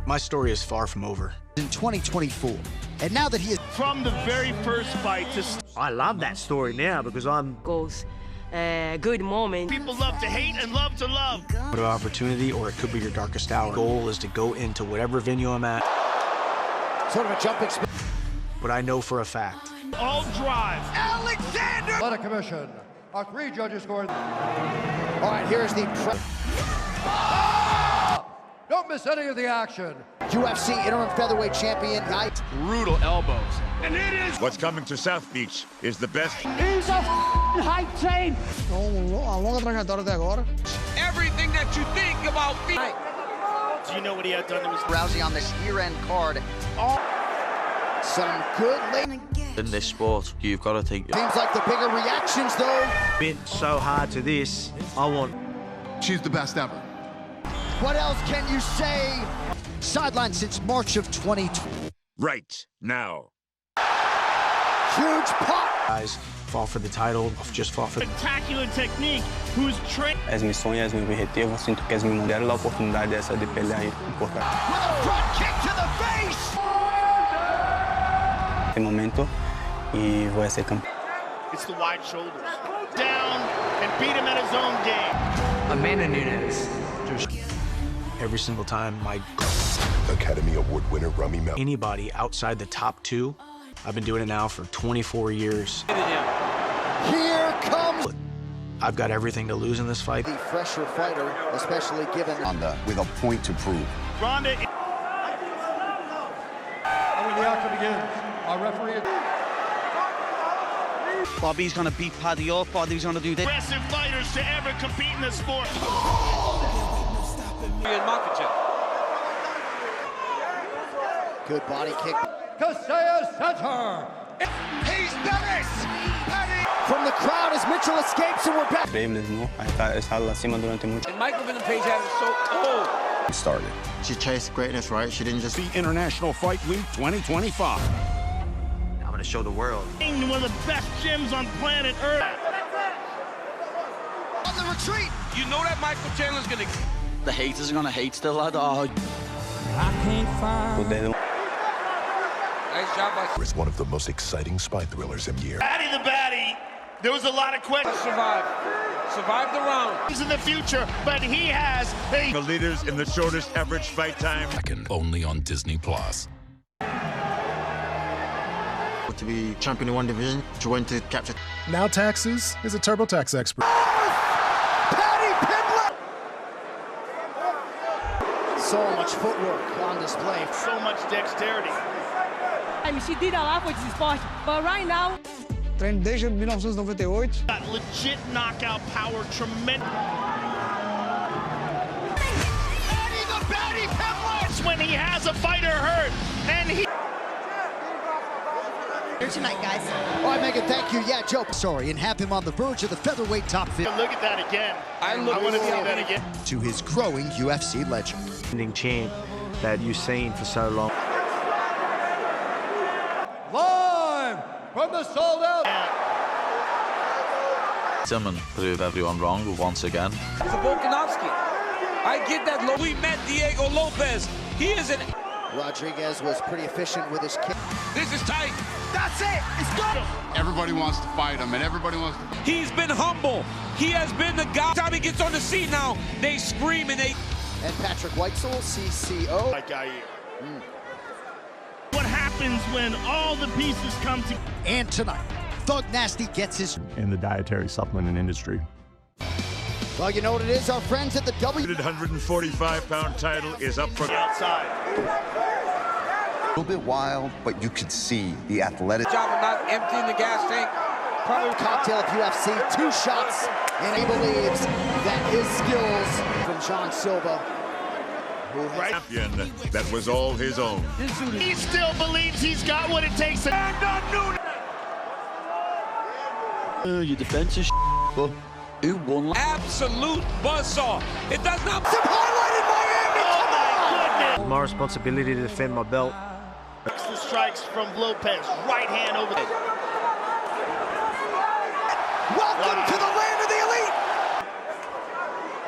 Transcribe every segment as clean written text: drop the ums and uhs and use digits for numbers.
My story is far from over. In 2024, and now that he is from the very first fight to I love that story now because I'm goals. Good moment. People love to hate and love to love. What an opportunity, or it could be your darkest hour. The goal is to go into whatever venue I'm at. sort of a jumping spin. But I know for a fact. All drive. Alexander! Let a commission. Our 3 judges scored. All right, here's the Don't miss any of the action. UFC interim featherweight champion. Brutal elbows. And it is. What's coming to South Beach is the best. He's a hype train. Everything that you think about feet. Do you know what he had done to his Rousey on this year-end card. Some good late. In this sport, you've got to take. Seems like the bigger reactions, though. been so hard to this. I want. She's the best ever. What else can you say? Sidelined since March of 2020. Right now. Huge pop. Guys fall for the title, just fall for spectacular technique. Who's trained. As mi sonho, as mi objetivo, sinto que as me deram a oportunidade dessa de pelear importante. With a front kick to the face. Este momento y voy a ser campeón. It's the wide shoulders. Down and beat him at his own game. Amanda Nunes. every single time. My Academy Award winner Rami Malek. Anybody outside the top 2, I've been doing it now for 24 years. Here comes. I've got everything to lose in this fight. The fresher fighter, especially given Ronda with a point to prove. Ronda. And when the action begins, our referee. Bobby's gonna beat Paddy up. Paddy's gonna do this. Aggressive fighters to ever compete in the sport. Good body kick. Kasaya Center. He's done it! From the crowd as Mitchell escapes and we're back. Increíbles, ¿no? Ha estado encima durante mucho. And Michael Van Page had it so cold. He started. She chased greatness, right? She didn't just The International Fight Week 2025. I'm gonna show the world. One of the best gyms on planet Earth. On the retreat. You know that Michael Chandler's gonna. the haters are gonna hate still, lad. Oh. Nice job by. It's one of the most exciting spy thrillers in years. Baddie the baddie. There was a lot of questions. Survive the round. He's in the future, but he has The leaders in the shortest average fight time. Only on Disney Plus. To be champion in one division, to win to capture. Now Taxes is a TurboTax expert. Patty Pimblett. So much footwork on display. so much dexterity. A MC tira lá foi de esporte, but right now. Treino desde 1998. Got legit knockout power, tremendous. Baddie the baddie Pimblett when he has a fighter hurt, and he. Here tonight, guys. All right, Megan, thank you. Yeah, Joe. Sorry, and have him on the verge of the featherweight top 50. Look at that again. I want to see that again. To his growing UFC legend. Champ that you've seen for so long. Live from the sold out. Him and prove everyone wrong once again. It's a Volkanovski. I get that. We met Diego Lopez. He is an. Rodriguez was pretty efficient with his kick. This is tight. That's it. It's good. Everybody wants to fight him, and everybody wants to. He's been humble. He has been the guy. Time he gets on the seat now, they scream and they. And Patrick Weitzel, CCO. Like I hear. What happens when all the pieces come together? And tonight, Thug Nasty gets his. In the dietary supplement industry. Well, you know what it is, our friends at the W. 145-pound title is up for Outside. A little bit wild, but you could see the athletic. Job of not emptying the gas tank. Probably cocktail of UFC, 2 shots, and he believes that his skills from John Silva. champion that was all his own. He still believes he's got what it takes to stand on Nunes. Your defense is but who won? Absolute buzzsaw. It does not. Highlighted Miami. Oh my goodness. My responsibility to defend my belt. The strikes from Lopez. Right hand over there. Welcome to the land of the elite.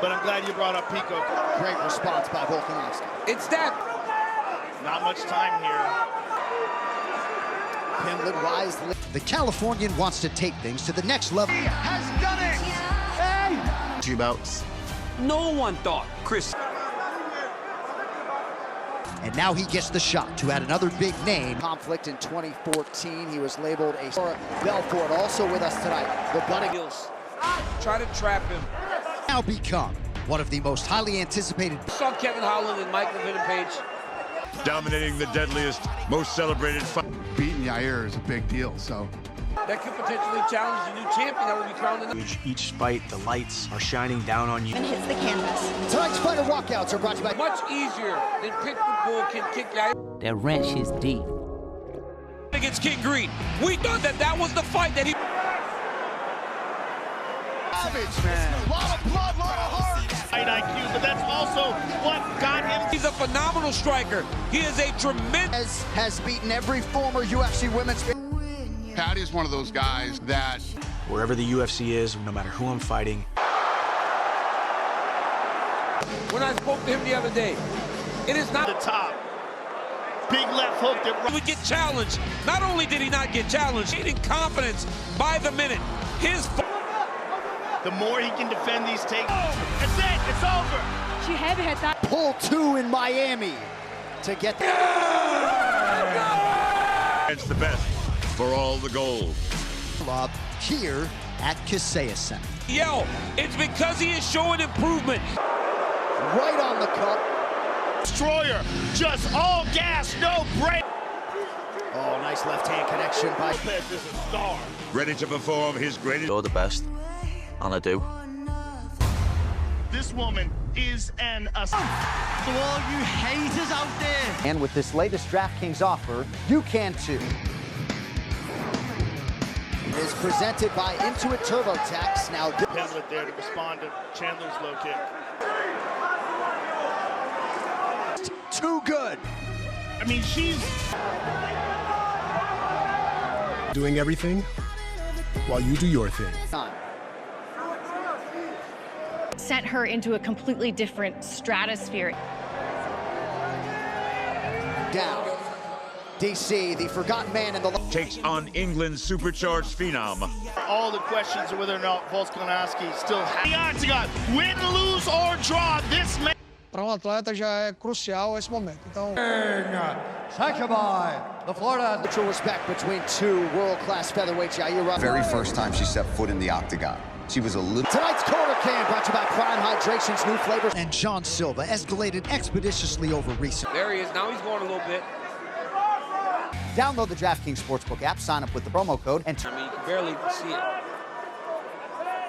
But I'm glad you brought up Pico. Great response by Volkanovski. It's that Not much time here. Pinlet wisely. The Californian wants to take things to the next level. He has done it! Hey! 2 bouts. No one thought Chris. And now he gets the shot to add another big name. Conflict in 2014, he was labeled a Belfort. Also with us tonight, the budding heels. Try to trap him. Now become one of the most highly anticipated. Saw Kevin Holland and Mike Levin and Page. Dominating the deadliest, most celebrated fight. Beating Yair is a big deal, so. That could potentially challenge the new champion that will be crowned in the... Each fight, the lights are shining down on you. And hits the canvas. Tonight's fighter walkouts are brought to you by... Much easier than Pitbull can kick Yair. That wrench is deep. Against King Green. We thought that was the fight that he... Savage, man. A lot of blood, a lot of heart. Fight IQ, but that's also what got him. He's a phenomenal striker. He is a tremendous... Has beaten every former UFC women's... Patty is one of those guys that... Wherever the UFC is, no matter who I'm fighting. When I spoke to him the other day, it is not... The top. Big left hook that... He would get challenged. Not only did he not get challenged, he had confidence by the minute. His... The more he can defend these takes... That's it, it's over. She heavy had that. Pull 2 in Miami to get... It's the best for all the gold. Here at Kaseya Center. Yo, it's because he is showing improvement. Right on the cup. Destroyer, just all gas, no break. Oh, nice left-hand connection by... Lopez is a star. Ready to perform his greatest... You're the best, and I do. This woman is an... To all you haters out there. And with this latest DraftKings offer, you can too. Is presented by Intuit TurboTax. Now, Pinlet there to respond to Chandler's low kick. Too good. I mean, she's Doing everything while you do your thing. Sent her into a completely different stratosphere. Down. DC, the forgotten man in the... Takes on England's supercharged phenom. all the questions of whether or not Volkanovski still has the octagon. Win, lose, or draw, this man. Para atleta já é crucial esse momento. Então, sanctioned by the Florida. Mutual respect between two world-class featherweights. Yair Very first time she set foot in the octagon, she was a little... Tonight's Corner Can brought to you by Prime Hydration's new flavors. And John Silva escalated expeditiously over recent. there he is. Now he's going a little bit. Download the DraftKings Sportsbook app, sign up with the promo code, and... I mean, you can barely see it.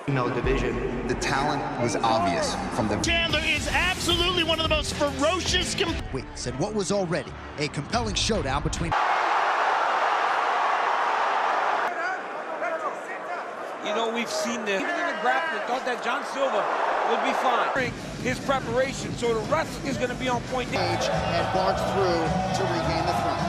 Female division. The talent was obvious from the... Chandler is absolutely one of the most ferocious... Wins and what was already a compelling showdown between... You know, we've seen this. Even in the grappling, thought that John Silva would be fine. His preparation, so the wrestling is going to be on point. Age and barged through to regain the throne.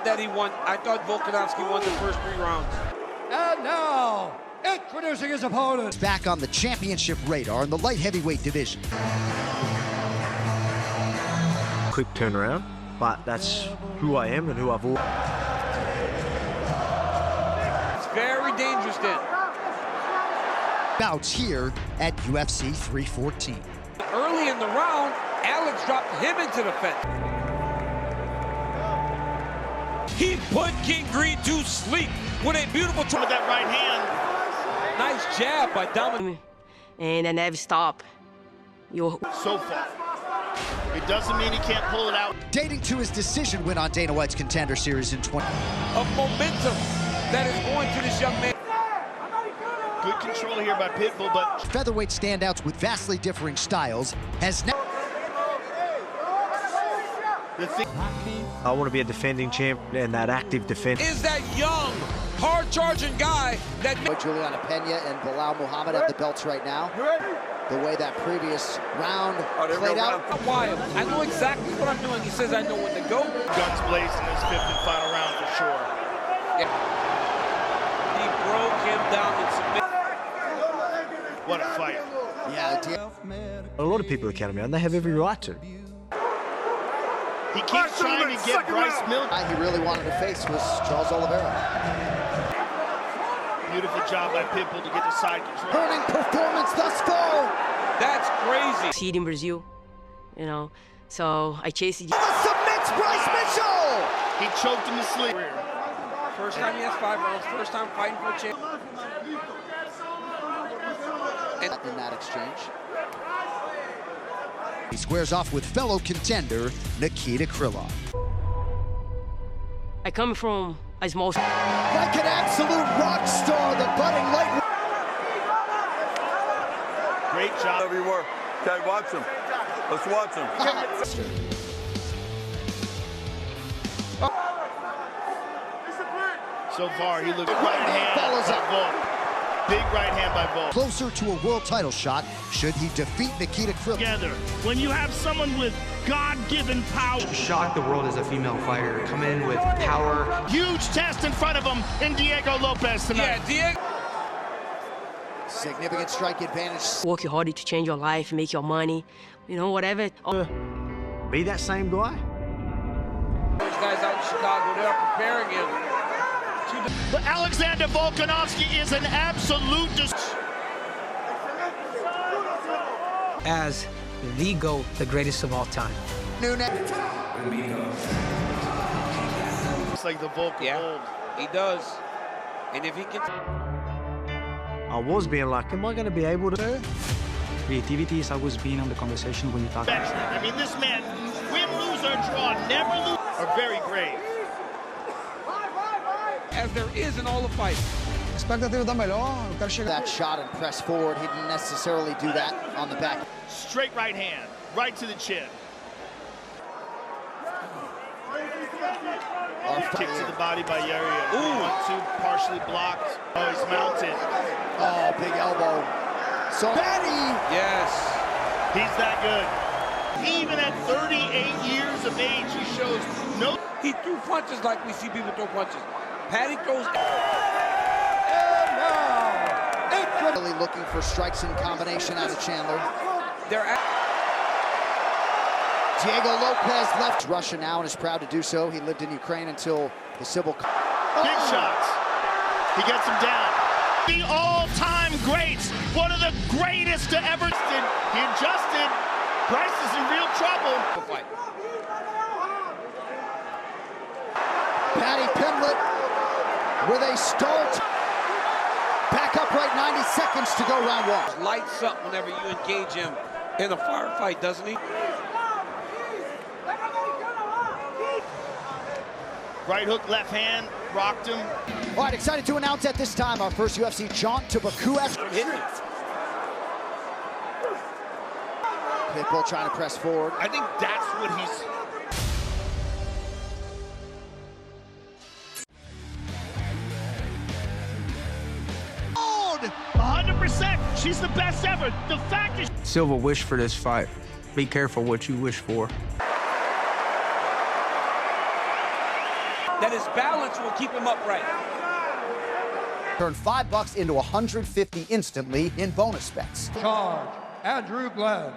That he won. I thought Volkanovski won the first 3 rounds. And now, introducing his opponent. Back on the championship radar in the light heavyweight division. Quick turnaround, but that's who I am and who I've always... It's very dangerous then. Bouts here at UFC 314. Early in the round, Alex dropped him into the fence. He put King Green to sleep with a beautiful turn with that right hand. Nice jab by Dominic. And I never stop. So far. It doesn't mean he can't pull it out. Dating to his decision win on Dana White's Contender Series in 20. Of momentum that is going to this young man. Good control here by Pitbull, but... Featherweight standouts with vastly differing styles has now... I want to be a defending champ and that active defense. Is that young, hard-charging guy that... Juliana Pena and Bilal Muhammad have the belts right now. The way that previous round played out. Wild. I know exactly what I'm doing. He says I know when to go. Guns blazing this 5th and final round for sure. Yeah. He broke him down and submitted. What a fight. Yeah, A lot of people are counting me out, and they have every right to. He keeps trying to get Bryce Mills. He really wanted to face was Charles Oliveira. Beautiful job by Pitbull to get the side control. Turning performance thus far. That's crazy. See it in Brazil, you know, so I chased it. Submits Bryce Mitchell. He choked him to sleep. First time he has 5 rounds, first time fighting for a champ. In that exchange. He squares off with fellow contender Nikita Krylov. I come from a small... Like an absolute rock star, the budding light. Great job. Wherever you were. Okay, watch him. Let's watch him. So far, he looks right hand follows by up. Volk. Big right hand by Volk. Closer to a world title shot should he defeat Nikita Krylov. Together, when you have someone with God-given power. Shock the world as a female fighter. Come in with power. Huge test in front of him in Diego Lopez tonight. Yeah, Diego. Significant strike advantage. Work hard to change your life, make your money, you know, whatever. Be that same guy? Those guys out in Chicago, they're preparing him. But Alexander Volkanovski is an absolute As the GOAT, the greatest of all time. It's like the Volk of old. He does. And if he gets... I was being like, am I going to be able to? Creativity is always being on the conversation when you talk. I mean, this man, win, lose, or draw, never lose, are very great. As there is in all the fights. That shot and press forward, he didn't necessarily do that on the back. Straight right hand, right to the chin. Kick to the body by Yaria. Ooh. 1-2, partially blocked. Oh, he's mounted. Oh, big elbow. So Betty! Yes. He's that good. Even at 38 years of age, he shows no... He threw punches like we see people throw punches. Patty throws... Really looking for strikes in combination out of Chandler. Diego Lopez left Russia now and is proud to do so. He lived in Ukraine until the civil... Big shots. He gets him down. The all-time greats. One of the greatest to ever... He adjusted. Bryce is in real trouble. Patty Pimblett with a start. Back upright, 90 seconds to go round one. Lights up whenever you engage him in a firefight, doesn't he? Right hook, left hand, rocked him. All right, excited to announce at this time our first UFC jaunt to Baku. Pitbull trying to press forward. I think that's what he's... 100%. She's the best ever. The fact is... Silva wished for this fight. Be careful what you wish for. That his balance will keep him upright. Turn $5 into 150 instantly in bonus bets. Charge, Andrew Glenn.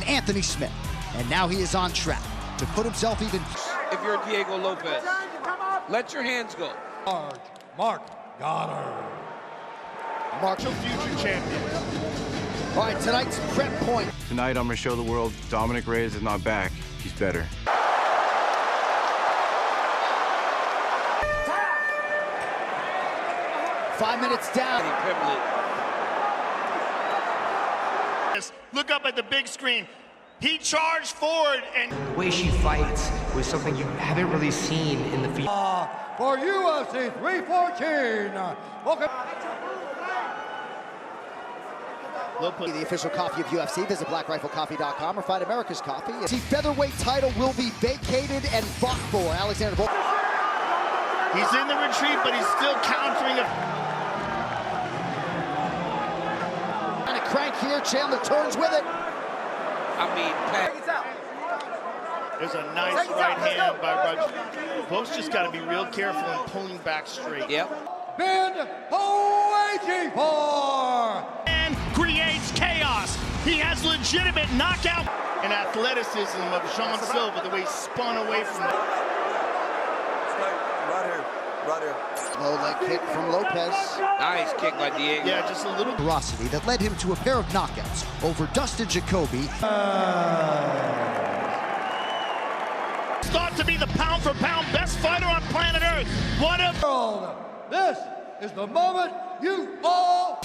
Anthony Smith, and now he is on track to put himself even... If you're Diego Lopez, let your hands go. Charge, Mark Goddard. Marshall, future champion. All right, tonight's prep point. Tonight, I'm going to show the world Dominic Reyes is not back. He's better. Five minutes down. Look up at the big screen. He charged forward and... The way she fights was something you haven't really seen in the field. For UFC 314, welcome. The official coffee of UFC. Visit blackriflecoffee.com or find America's Coffee. The featherweight title will be vacated and fought for. Alexander Volk. He's in the retreat, but he's still countering a... And a crank here. Chandler turns with it. I mean, there's a nice right hand by Roger. Both just got to be real careful in pulling back straight. Yep. Been waiting for. And man creates chaos. He has legitimate knockout and athleticism of Jean Silva, the way he spun away from it. Right here. Low leg kick from Lopez. Nice kick by Diego. Yeah, just a little Ferocity that led him to a pair of knockouts over Dustin Jacoby. Thought to be the pound-for-pound best fighter on planet Earth. What a... This is the moment you all...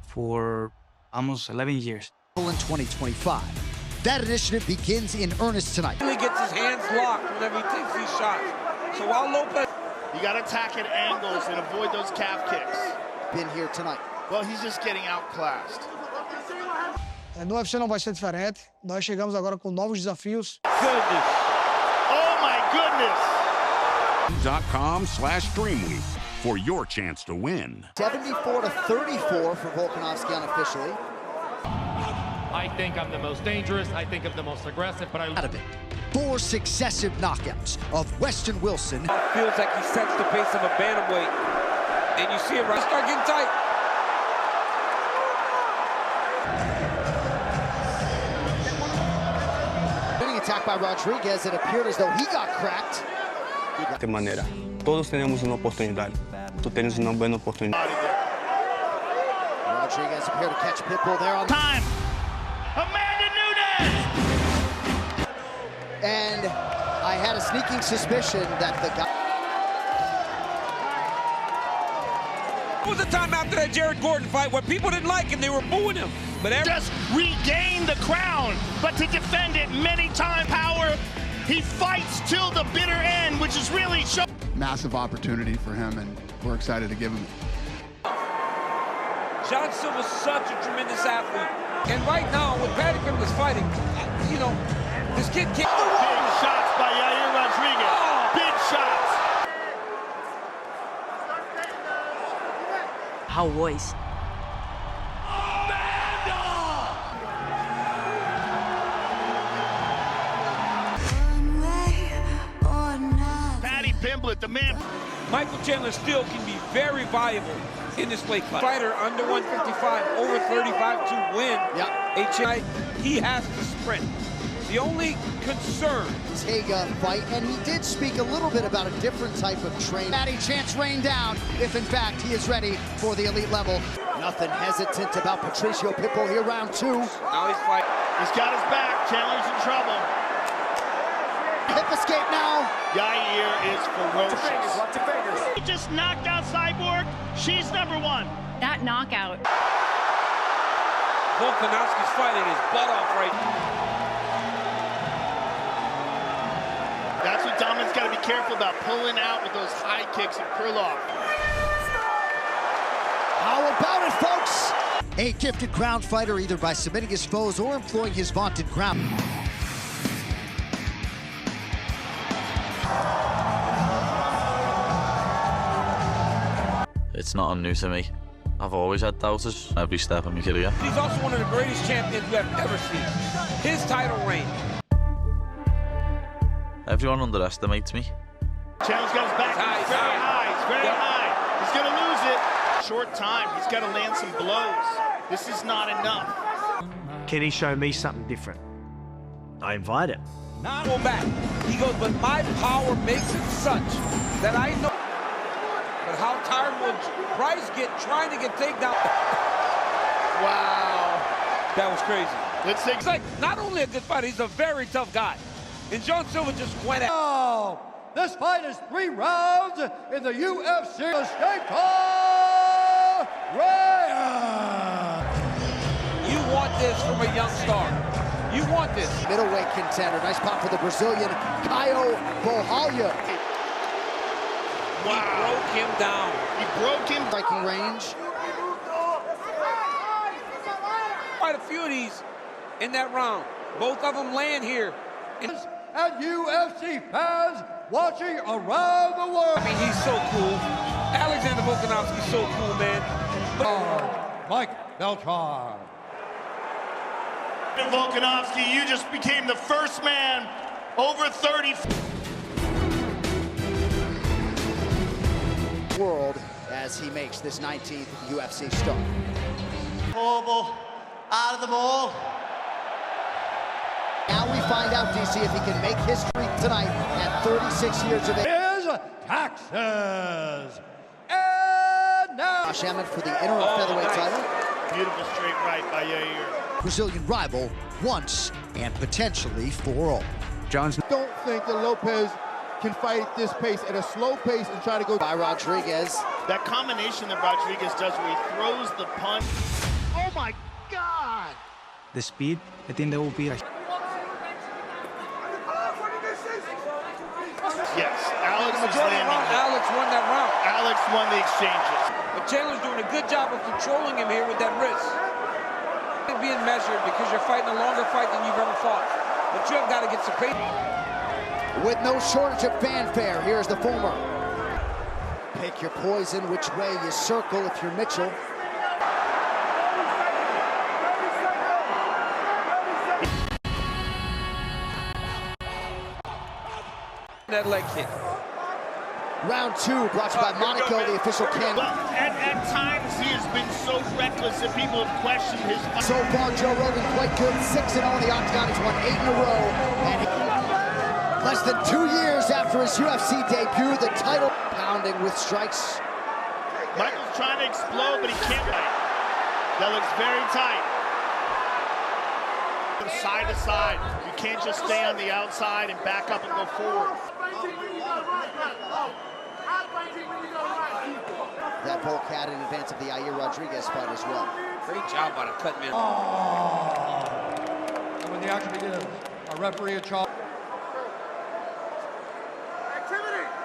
For almost 11 years. In 2025. That initiative begins in earnest tonight. He gets his hands locked whenever he takes these shots. So while Lopez... You got to attack at angles and avoid those calf kicks. Been here tonight. Well, he's just getting outclassed. No UFC não vai ser diferente. Nós chegamos agora com novos desafios. Goodness. Oh my goodness. .com/Dreamweek for your chance to win. 74-34 for Volkanovski unofficially. I think I'm the most dangerous. I think I'm the most aggressive, but Out of it. 4 successive knockouts of Weston Wilson. Feels like he sets the pace of a bantamweight. And you see it right. Start getting tight. Getting attacked by Rodriguez, it appeared as though he got cracked. De maneira, todos tenemos una oportunidad. Tú tienes una buena oportunidad. Rodriguez appeared to catch Pitbull there on time. Amanda Nunes! And I had a sneaking suspicion that the guy... There was a time after that Jared Gordon fight where people didn't like him, they were booing him. But just regained the crown, but to defend it many times. Power, he fights till the bitter end, which is really massive opportunity for him, and we're excited to give him it. John Silva's such a tremendous athlete. And right now, with Paddy Pimblett's fighting, you know, this kid can't... Big shots by Yair Rodriguez. Oh. Big shots. How was? Paddy Pimblett, the man. Michael Chandler still can be very viable in this weight class. Fighter under 155, over 35 to win. Yep. He has to sprint. The only concern. Tega fight, and he did speak a little bit about a different type of training. Paddy chance rain down if in fact he is ready for the elite level. Nothing hesitant about Patricio Pitbull here, round 2. Now he's fighting. He's got his back. Chandler's in trouble. Hip escape now. Yair is ferocious. Lots of fingers. He just knocked out Cyborg. She's number 1. That knockout. Volkanovski's fighting his butt off right now. That's what Dominic's got to be careful about, pulling out with those high kicks of Krylov. How about it, folks? A gifted ground fighter, either by submitting his foes or employing his vaunted ground. It's not new to me. I've always had doubters every step of my career. He's also one of the greatest champions we have ever seen. His title reign. Everyone underestimates me. Chandler's got his back very high. He's very high. He's going to lose it. Short time. He's got to land some blows. This is not enough. Can he show me something different? I invite him. Go back. He goes, but my power makes it such that I know. But how tired will Bryce get trying to get takedown? Wow. That was crazy. Let's take. He's like not only a good fighter, he's a very tough guy. And John Silva just went out. Now, this fight is 3 rounds in the UFC. Escape round. You want this from a young star. You want this. Middleweight contender. Nice pop for the Brazilian, Caio Borralho. Wow. He broke him down. He broke him. Striking range. Quite a few of these in that round. Both of them land here. And UFC fans watching around the world. I mean, he's so cool. Alexander Volkanovski's so cool, man. Mike Beltran. Volkanovski, you just became the first man over 30. World as he makes this 19th UFC start. elbow out of the ball. Now we find out, DC, if he can make history tonight at 36 years of age. Is Texas. And now Josh Emmett for the interim featherweight title. Beautiful straight right by Yair. Brazilian rival once and potentially for all. John's don't think that Lopez can fight at this pace, at a slow pace, and try to go by Rodriguez. That combination that Rodriguez does where he throws the punch. Oh my God! The speed, I think that will be like. Yes, Alex is landing. Alex won that round. Alex won the exchanges. But Chandler's doing a good job of controlling him here with that wrist. Being measured because you're fighting a longer fight than you've ever fought. But you have got to get some pace. With no shortage of fanfare, here's the former. Pick your poison, which way you circle if you're Mitchell. That leg kick. Round two, brought to you by Monaco, the official candidate. Well, at times he has been so reckless that people have questioned his. So far, Joe Rogan quite good. 6-0 in the octagon. He's won 8 in a row. And less than 2 years after his UFC debut, the title pounding with strikes. Michael's trying to explode, but he can't fight. That looks very tight. Side to side. You can't just stay on the outside and back up and go forward. That Volk had in advance of the Yair Rodriguez fight as well. Great job on a cut man. And when the action begins, a referee in charge.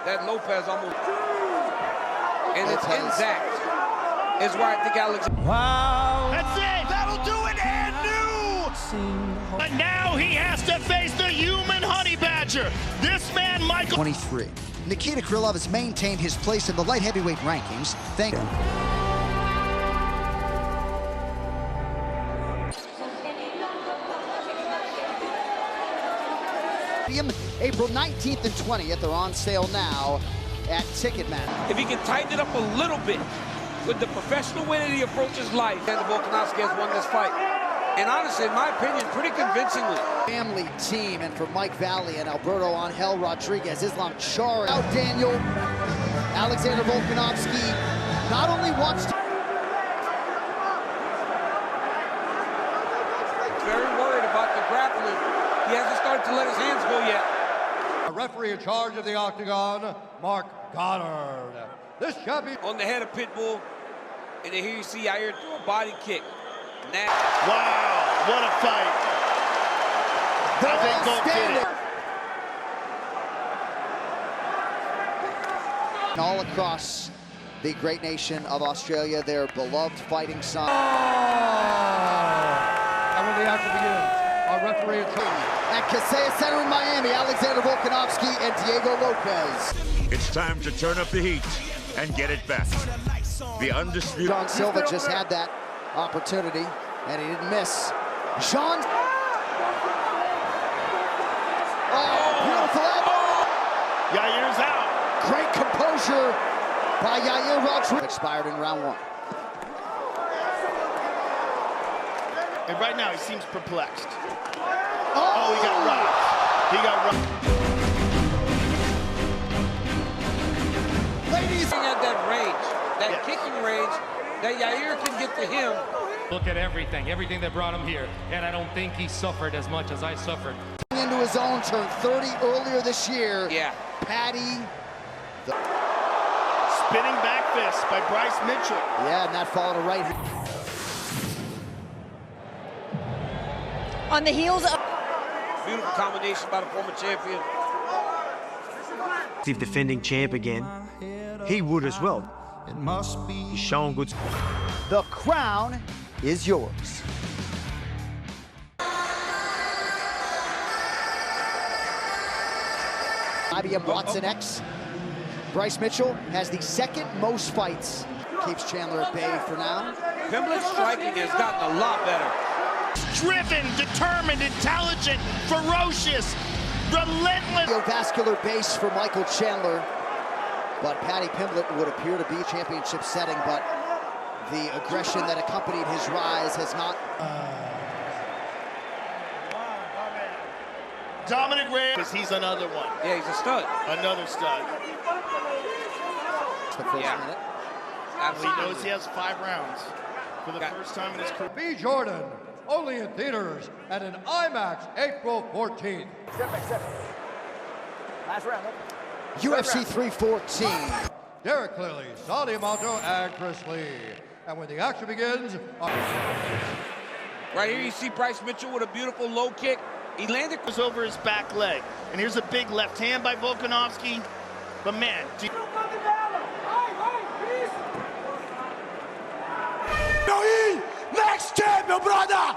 That Lopez almost. And it's exact. Is where I think Alex. Wow. That's it. That'll do it. And new. But now he has to face the human honey badger. This man, Michael. 23. Nikita Krylov has maintained his place in the light heavyweight rankings. Thank you. April 19th and 20th are on sale now at Ticketmaster. If he can tighten it up a little bit with the professional way that he approaches life, and Volkanovski has won this fight. And honestly, in my opinion, pretty convincingly. Family team, and for Mike Valley and Alberto Angel Rodriguez, Islam Char out Daniel, Alexander Volkanovski not only wants to... Very worried about the grappling. He hasn't started to let his hands go yet. A referee in charge of the octagon, Mark Goddard. This champion... On the head of Pitbull, and then here you see Yair throw a body kick. Wow, what a fight. I think Volk did it. All across the great nation of Australia, their beloved fighting son. And when the action begins, our referee in charge. At Kaseya Center in Miami, Alexander Volkanovski and Diego Lopez. It's time to turn up the heat and get it back. The undisputed. John Silva just had that opportunity, and he didn't miss. Jean. Oh, beautiful elbow. Yair's out. Great composure by Yair Rodriguez. Expired in round one. And right now, he seems perplexed. Oh, he got rocked. He got rocked. Ladies. At that range, that kicking range, that Yair can get to him. Look at everything that brought him here. And I don't think he suffered as much as I suffered. Into his own, turned 30 earlier this year. Yeah. Patty. Spinning back fist by Bryce Mitchell. Yeah, and that followed a right. On the heels of... Beautiful combination by the former champion. If defending champ again, he would as well. He's shown good. The crown is yours. IBM Watson X. Bryce Mitchell has the second most fights. Keeps Chandler at bay for now. Pimblett's striking has gotten a lot better. Driven, determined, intelligent, ferocious, relentless. Vascular base for Michael Chandler. But Paddy Pimblett would appear to be a championship setting, but The aggression that accompanied his rise has not... Dominic Reyes, because he's another one. Yeah, he's a stud. Another stud. The first minute. Absolutely. He knows he has 5 rounds for the first time in his career. B. Jordan, only in theaters and in IMAX April 14th. Last round. UFC 314. Derek Cleary, Sally Monto, and Chris Lee. And when the action begins... Right here you see Bryce Mitchell with a beautiful low kick. He landed over his back leg. And here's a big left hand by Volkanovski. But man, next champion, brother!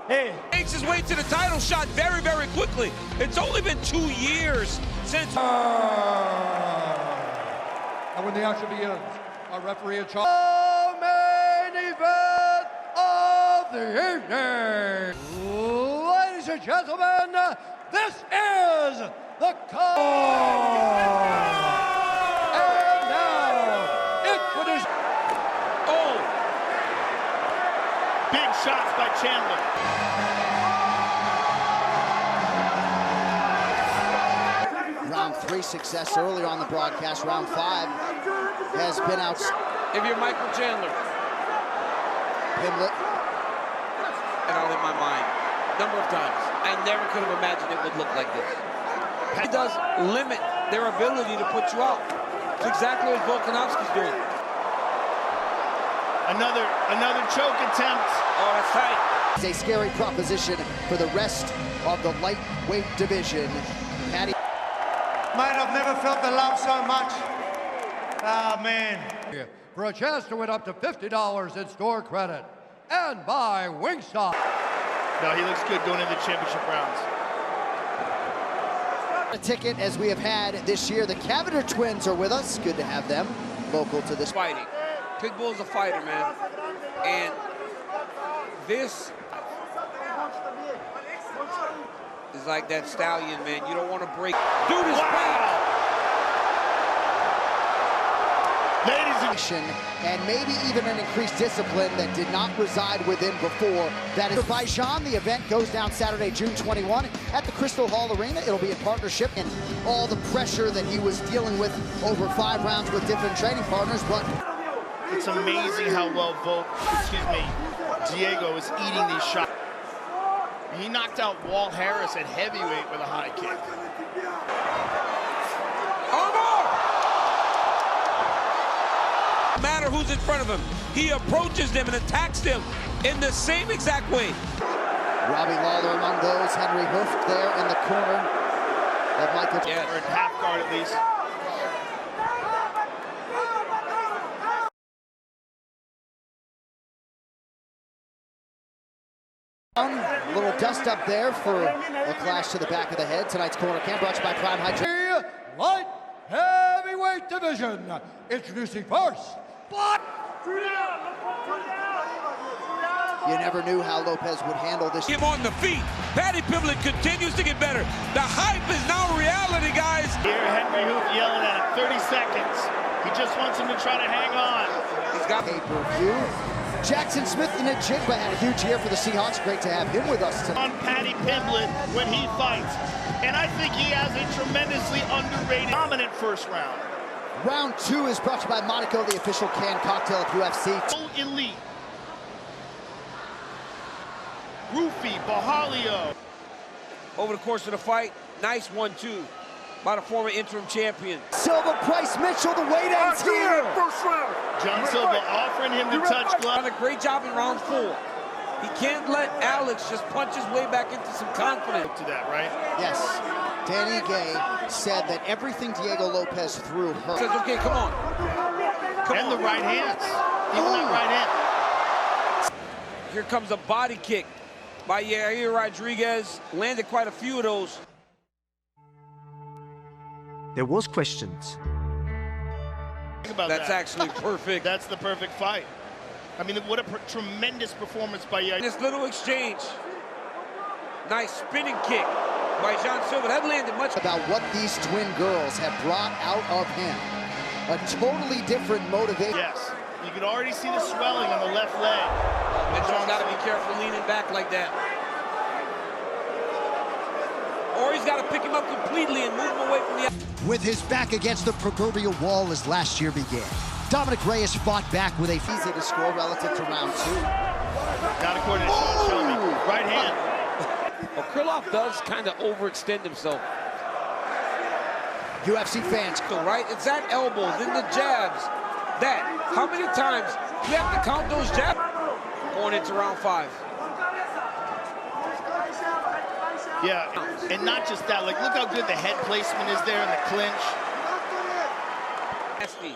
Hey. Makes his way to the title shot very, very quickly. It's only been 2 years since... And when the action begins, our referee in charge... The main event of the evening! Ladies and gentlemen, this is the And now, introduce... Oh! Big shots by Chandler. Round 3 success earlier on the broadcast. Round 5 has been out. If you're Michael Chandler. Pimlet. And out in my mind, number of times. I never could have imagined it would look like this. It does limit their ability to put you out. It's exactly what Volkanovski's doing. Another choke attempt. Oh, that's tight. It's a scary proposition for the rest of the lightweight division. Patty. Man, I've never felt the love so much. Ah, man. For a chance to win up to $50 in store credit. And by Wingstop. No, he looks good going into the championship rounds. A ticket as we have had this year. The Cavender twins are with us. Good to have them local to this. Fighting. Pitbull's a fighter, man. And this is like that stallion, man. You don't want to break. Dude is bad. And maybe even an increased discipline that did not reside within before. That is Azerbaijan. The event goes down Saturday, June 21 at the Crystal Hall Arena. It'll be in partnership and all the pressure that he was dealing with over 5 rounds with different training partners. But it's amazing how well Diego is eating these shots. He knocked out Walt Harris at heavyweight with a high kick. No matter who's in front of him, he approaches them and attacks them in the same exact way. Robbie Lawler among those. Henry Hooft there in the corner of Michael. Yeah, or in half guard at least. A little dust up there for a clash to the back of the head. Tonight's corner cam brought to you by Prime Hydro. Light heavyweight division. Introducing first. You never knew how Lopez would handle this. Him on the feet. Paddy Pimblett continues to get better. The hype is now reality, guys. Here, Henry Hooft yelling at him. 30 seconds. He just wants him to try to hang on. He's got pay-per-view. Jackson Smith and Njigba had a huge year for the Seahawks. Great to have him with us tonight. On Paddy Pimblett when he fights. And I think he has a tremendously underrated, dominant first round. Round 2 is brought to you by Monaco, the official canned cocktail of UFC. So elite. Rufi, Bahalio. Over the course of the fight, nice 1-2 by the former interim champion. Silva, Bryce Mitchell, the weight ends here. First round. John Silva offering him to touch glove. Done a great job in round 4. He can't let Alex just punch his way back into some confidence. To that, right? Yes. Danny Gay said that everything Diego Lopez threw hurt. Says, okay, come on. And the right hands. Even that right hand. Here comes a body kick by Yair Rodriguez. Landed quite a few of those. There was questions. Think about That's that. actually perfect. That's the perfect fight. I mean, what a tremendous performance by Yair. This little exchange. Nice spinning kick by John Silva. That landed much. About what these twin girls have brought out of him. A totally different motivation. Yes. You can already see the swelling on the left leg. Mitchell's got to be careful leaning back like that. Or he's got to pick him up completely and move him away from the... With his back against the proverbial wall as last year began, Dominic Reyes fought back with a easy to score relative to round 2. Not according to Sean Shelby. Right hand. Well, Krylov does kind of overextend himself. UFC fans. Right? It's that elbow, then the jabs. That. How many times do you have to count those jabs? Going into round 5. Yeah, and not just that. Like, look how good the head placement is there in the clinch. Nasty.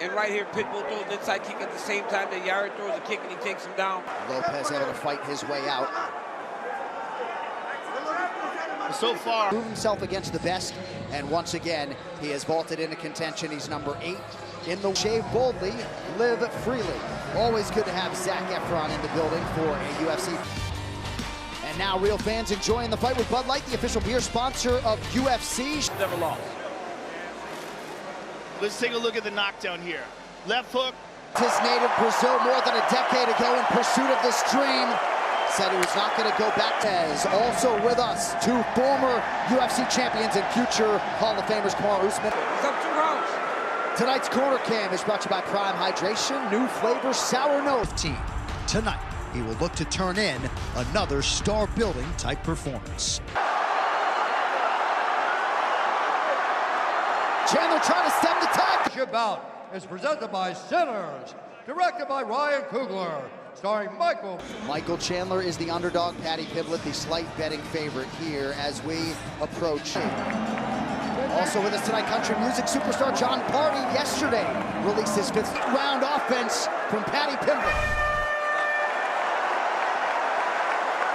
And right here, Pitbull throws an inside kick at the same time that Yair throws a kick and he takes him down. Lopez able to fight his way out. So far, proved himself against the best, and once again, he has vaulted into contention. He's number 8 in the shave boldly, live freely. Always good to have Zac Efron in the building for a UFC. And now, real fans enjoying the fight with Bud Light, the official beer sponsor of UFC. Never lost. Let's take a look at the knockdown here. Left hook. His native Brazil more than a decade ago in pursuit of this dream. Said he was not going to go back to Ez. Also with us, 2 former UFC champions and future Hall of Famers, Kamaru Usman. He's up 2 rounds. Tonight's Corner Cam is brought to you by Prime Hydration, new flavor, sour note. Tonight, he will look to turn in another star-building type performance. Chandler trying to stem the tide. This bout is presented by Sinners, directed by Ryan Coogler, starring Michael Chandler is the underdog. Paddy Pimblett, the slight betting favorite here as we approach. Also with us tonight, country music superstar John Party yesterday released his 5th round offense from Paddy Pimblett.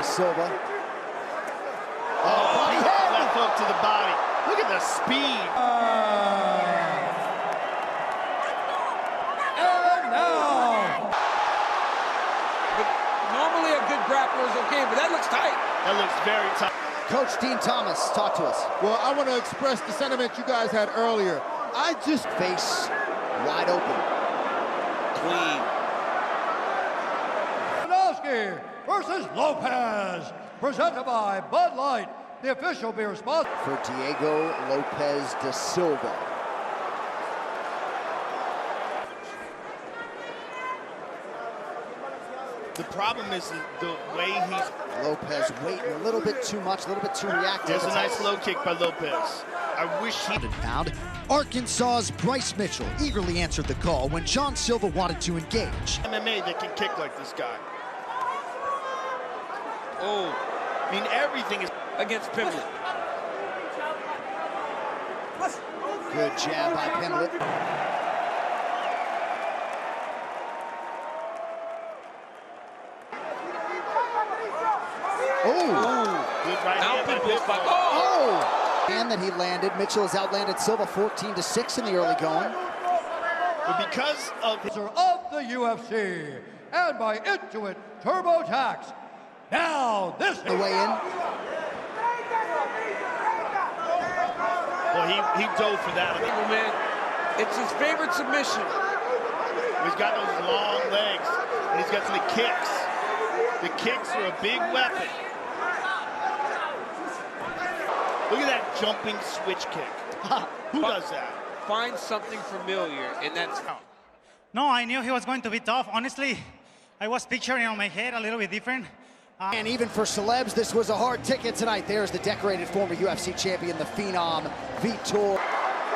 Silva. Body head. Left hook to the body. Look at the speed. And now. Normally a good grappler is okay, but that looks tight. That looks very tight. Coach Dean Thomas, talk to us. Well, I want to express the sentiment you guys had earlier. I just... Face wide open. Clean. Versus Lopez, presented by Bud Light, the official beer sponsor. For Diego Lopez da Silva. The problem is the way he's... Lopez waiting a little bit too much, a little bit too reactive. There's a nice low kick by Lopez. I wish he... Pound. Arkansas's Bryce Mitchell eagerly answered the call when John Silva wanted to engage. MMA that can kick like this guy. Oh, I mean, everything is against Pimblett. Good jab by Pimblett. Oh! Good right hand by Pitbull. Oh! And that he landed. Mitchell has outlanded Silva 14-6 in the early going. But because of the UFC and by Intuit TurboTax. Now this the way in. Well, he dove for that. Man, it's his favorite submission. He's got those long legs, and he's got the kicks. The kicks are a big weapon. Look at that jumping switch kick. Who does that? Find something familiar, and that's... No, I knew he was going to be tough. Honestly, I was picturing on my head a little bit different. And even for celebs, this was a hard ticket tonight. There's the decorated former UFC champion, the Phenom, Vitor.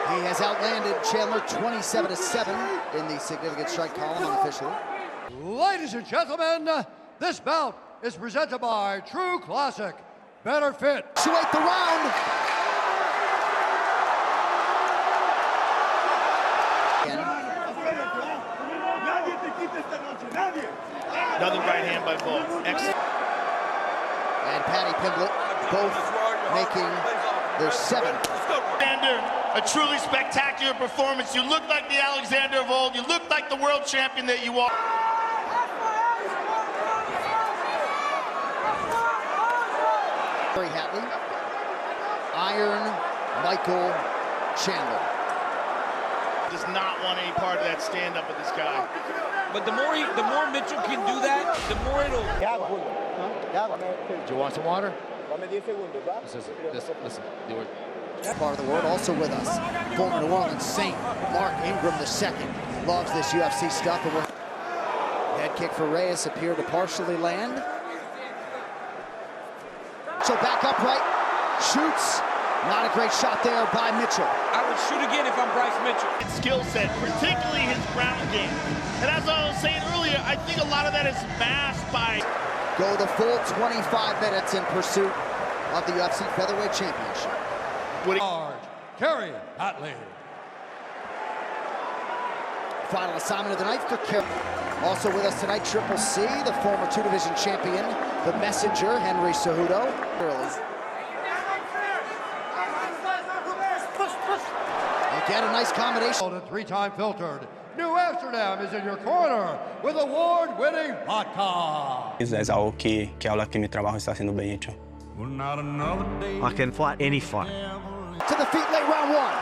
He has outlanded Chandler 27-7 in the significant strike column unofficially. Ladies and gentlemen, this bout is presented by True Classic. Better fit. To 8th the round. Another right hand by both. Excellent. And Paddy Pimblett, both making their 7th. Alexander, a truly spectacular performance. You look like the Alexander of old. You look like the world champion that you are. Harry Hatley, Iron Michael Chandler. does not want any part of that stand-up with this guy. But the more Mitchell can do that, the more it'll... Do you want some water? Listen, do it. Part of the world also with us, former New Orleans Saint, Mark Ingram II. Loves this UFC stuff. And head kick for Reyes appeared to partially land. So back upright, shoots. Not a great shot there by Mitchell. I would shoot again if I'm Bryce Mitchell. His skill set, particularly his ground game. And as I was saying earlier, I think a lot of that is masked by... Go the full 25 minutes in pursuit of the UFC Featherweight Championship. Kerry Hatley. Final assignment of the night for Kerry. Also with us tonight, Triple C, the former two-division champion, the messenger, Henry Cejudo. Again, a nice combination. The three-time filtered New Amsterdam is in your corner with award-winning vodka. Es algo que habla que mi trabajo está haciendo bien hecho. I can fight any fight. To the feet late round one.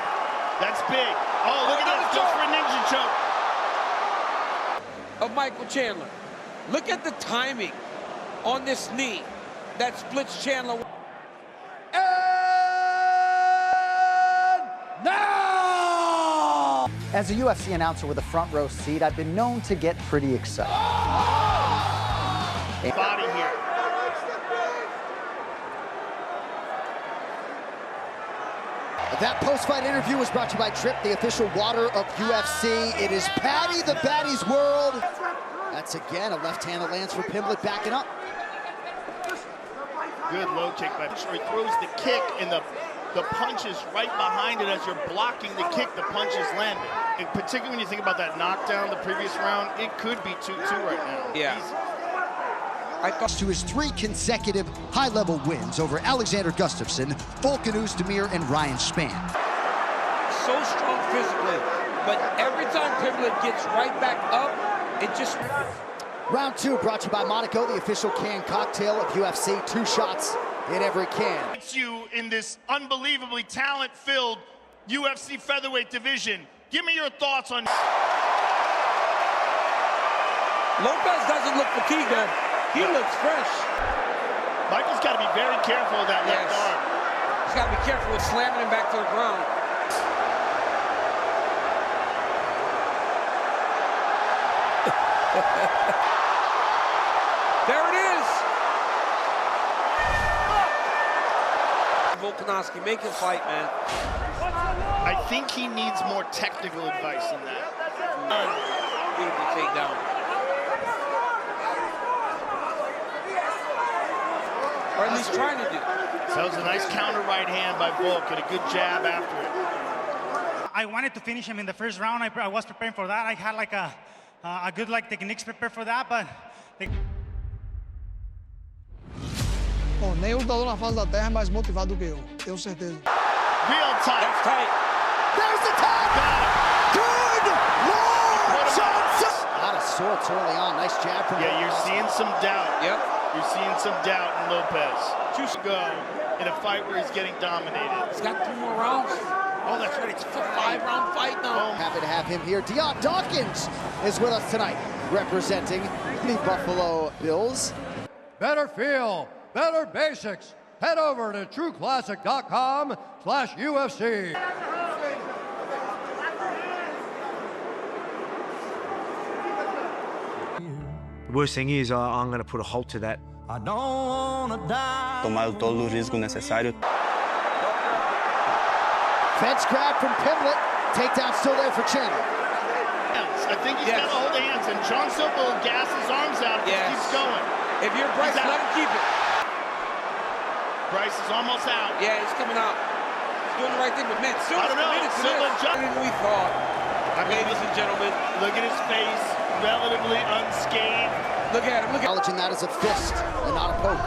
That's big. Oh, look at that. Goes for a ninja choke. Of Michael Chandler. Look at the timing on this knee that splits Chandler. And now! As a UFC announcer with a front row seat, I've been known to get pretty excited. Body here. That post-fight interview was brought to you by Trip, the official water of UFC. It is Patty the Baddie's world. That's again a left hand that lands for Pimblett, backing up. Good low kick by Mitchell. He throws the kick and the punch is right behind it as you're blocking the kick. The punch is landing. And particularly when you think about that knockdown the previous round, it could be 2-2 right now. Yeah. To his 3 consecutive high-level wins over Alexander Gustafsson, Volkan Oezdemir, and Ryan Spann. So strong physically, but every time Pimblett gets right back up, it just... Round 2 brought to you by Monaco, the official canned cocktail of UFC. 2 shots in every can. It's you in this unbelievably talent-filled UFC featherweight division. Give me your thoughts on... Lopez doesn't look fatigued, though. He looks fresh. Michael's got to be very careful of that left arm. He's got to be careful with slamming him back to the ground. There it is. Volkanovski, make him fight, man. I think he needs more technical advice than that. Beautiful takedown. Or at least trying to do. So that was a nice counter right hand by Volk and a good jab after it. I wanted to finish him in the first round. I was preparing for that. I had like a good techniques prepared for that, but... Bom, nem o lutador na face da terra é mais motivado do que eu, tenho certeza. Real tight. That's tight. There's the tag! Good Lord Johnson! A lot of sorts early on. Nice jab from Yeah, you're seeing some doubt. Yep. You're seeing some doubt in Lopez. 2 to go in a fight where he's getting dominated. He's got 2 more rounds. Oh, that's right. It's a 5-round fight now. Happy to have him here. Deion Dawkins is with us tonight, representing the Buffalo Bills. Better feel, better basics. Head over to trueclassic.com/UFC. The worst thing is I'm going to put a halt to that. Tomado todos os riscos necessários. Fence grab from Pimblett. Takedown still there for Chandler. I think he's got to hold hands, and John Silva will gas his arms out if he keeps going. If you're Bryce, let him keep it. Bryce is almost out. Yeah, he's coming out. He's doing the right thing, but man, Silva's committed to this. Better than we thought. Ladies and gentlemen, look at his face, relatively unscathed. Look at him, look at him. Acknowledging that as a fist and not a poke.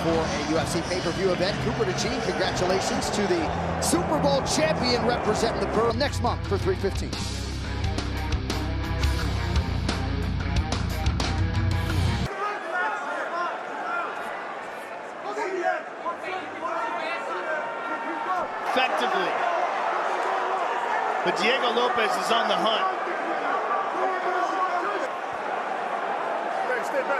For a UFC pay-per-view event, Cooper DeGene, congratulations to the Super Bowl champion representing the Borough next month for 315. Effectively. But Diego Lopez is on the hunt.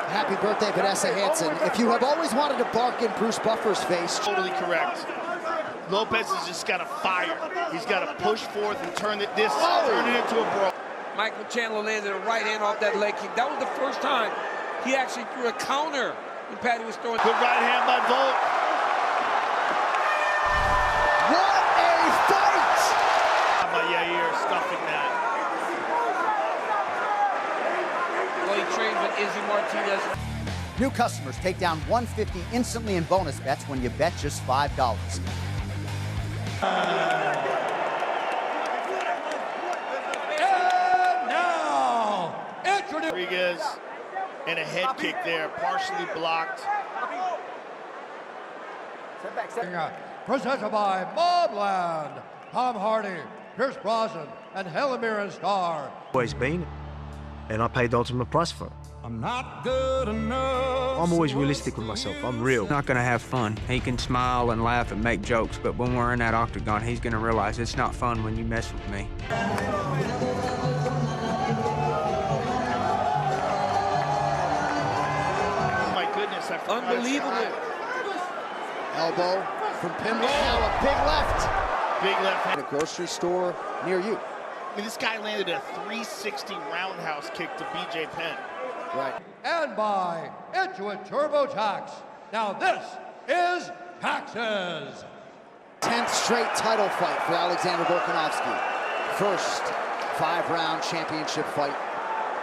Happy birthday, Vanessa Hansen. If you have always wanted to bark in Bruce Buffer's face. Totally correct. Lopez has just got to fire. He's got to push forth and turn it into a brawl. Michael Chandler landed a right hand off that leg kick. That was the first time he actually threw a counter when Patty was throwing. Good right hand by Volk. What a fight! How about Yair stuffing that? Well, he trained with Izzy Martinez. New customers take down $150 instantly in bonus bets when you bet just $5. Rodriguez and a head kick there, partially blocked. Presented by Mobland, Tom Hardy, Pierce Brosnan, and Helen Mirren Star. Always been, and I paid the ultimate price for it. I'm not good enough. I'm always realistic with myself. I'm real. Not gonna have fun. He can smile and laugh and make jokes, but when we're in that octagon, he's gonna realize it's not fun when you mess with me. Unbelievable. Elbow from Pimble. Now a big left. Big left hand. At a grocery store near you. I mean, this guy landed a 360 roundhouse kick to BJ Penn. Right. And by Intuit TurboTax. Now this is taxes. 10th straight title fight for Alexander Volkanovski. First 5-round championship fight.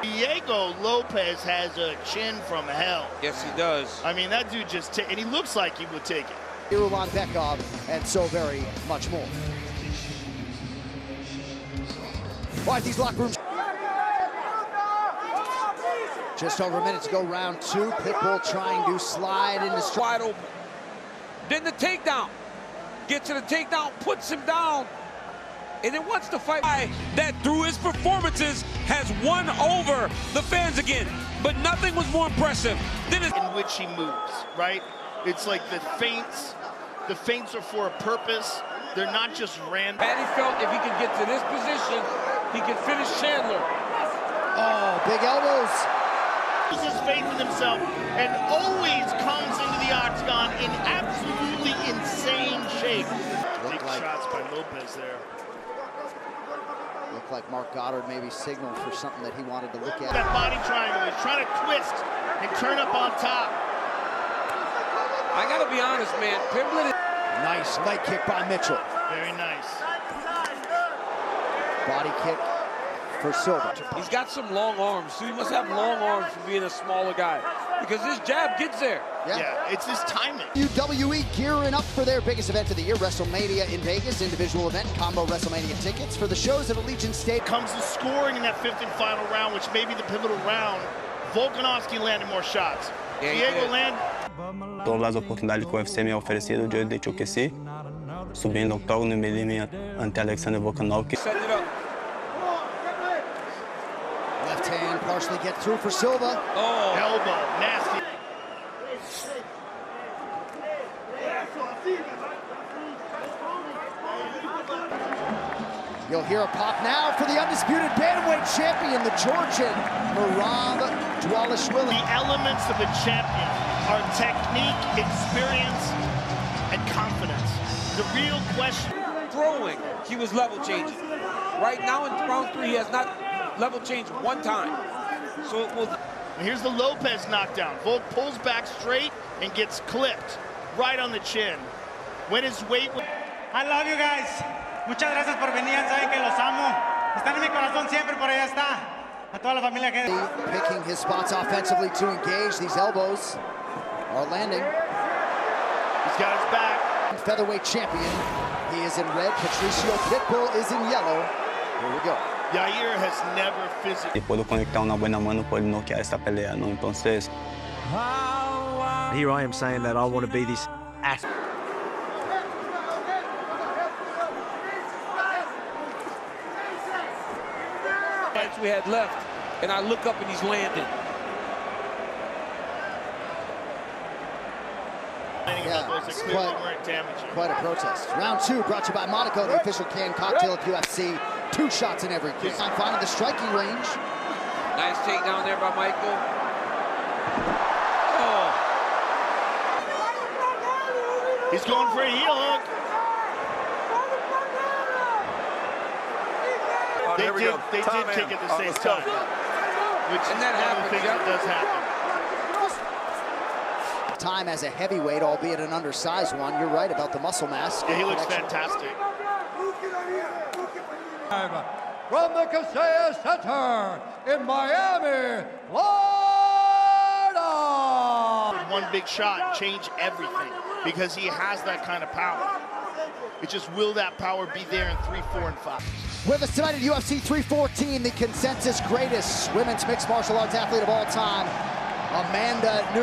Diego Lopez has a chin from hell. Yes, he does. I mean, that dude just, and he looks like he would take it. Irulan Bekov, and so very much more. All right, these locker rooms. Just over a minute to go, round 2. Pitbull trying to slide into wide open. Then the takedown. Gets to the takedown, puts him down. And then wants to fight. That through his performances has won over the fans again. But nothing was more impressive than his... In which he moves, right? It's like the feints. The feints are for a purpose. They're not just random. Patty felt if he could get to this position, he could finish Chandler. Oh, big elbows. Loses faith in himself and always comes into the octagon in absolutely insane shape. Big shots by Lopez there. Looked like Mark Goddard maybe signaled for something that he wanted to look at. That body triangle, he's trying to twist and turn up on top. I gotta be honest, man. Pimblett. Nice leg kick by Mitchell. Very nice. Body kick for Silva. He's got some long arms, so he must have long arms for being a smaller guy. Because this jab gets there. Yeah, it's his timing. WWE gearing up for their biggest event of the year, WrestleMania in Vegas. Individual event, combo WrestleMania tickets for the shows at Allegiant Stadium. Comes the scoring in that 5th and final round, which may be the pivotal round. Volkanovski landed more shots. Diego landed. Todas as oportunidades que o UFC me ha ofrecido, yo de hecho que sí. Subí en el octágono y me eliminé ante Alexander Volkanovski. Left hand partially get through for Silva. Oh, elbow, nasty. You'll hear a pop now for the undisputed bantamweight champion, the Georgian, Merab Dvalishvili. The elements of a champion are technique, experience, and confidence. The real question. Throwing, he was level changing. Right now in round 3, he has not level changed one time. So it will. And here's the Lopez knockdown. Volk pulls back straight and gets clipped right on the chin. When his weight. I love you guys. Muchas gracias por venir. Saben que los amo. Están en mi corazón siempre, por allá está. A toda la familia que. Picking his spots offensively to engage. These elbows are landing. He's got his back. Featherweight champion. He is in red. Patricio Pitbull is in yellow. Here we go. Yair has never physically. Y puedo conectar una buena mano por noquear esta pelea, ¿no? Entonces. Here I am saying that I want to be this athlete. We had left, and I look up and he's landing. Yeah, Yes, clearly weren't damaging. Quite a protest. Round 2 brought to you by Monaco, the official canned cocktail of UFC. 2 shots in every kick. I'm finding the striking range. Nice takedown there by Michael. Oh. He's going for a heel hook. They did kick at the same time, which is one of the things that does happen. Time as a heavyweight, albeit an undersized one. You're right about the muscle mass. Yeah, he looks fantastic. From the Casella Center in Miami, Florida. One big shot change everything because he has that kind of power. It just will that power be there in 3, 4, and 5. With us tonight at UFC 314, the consensus greatest women's mixed martial arts athlete of all time, Amanda Nunes.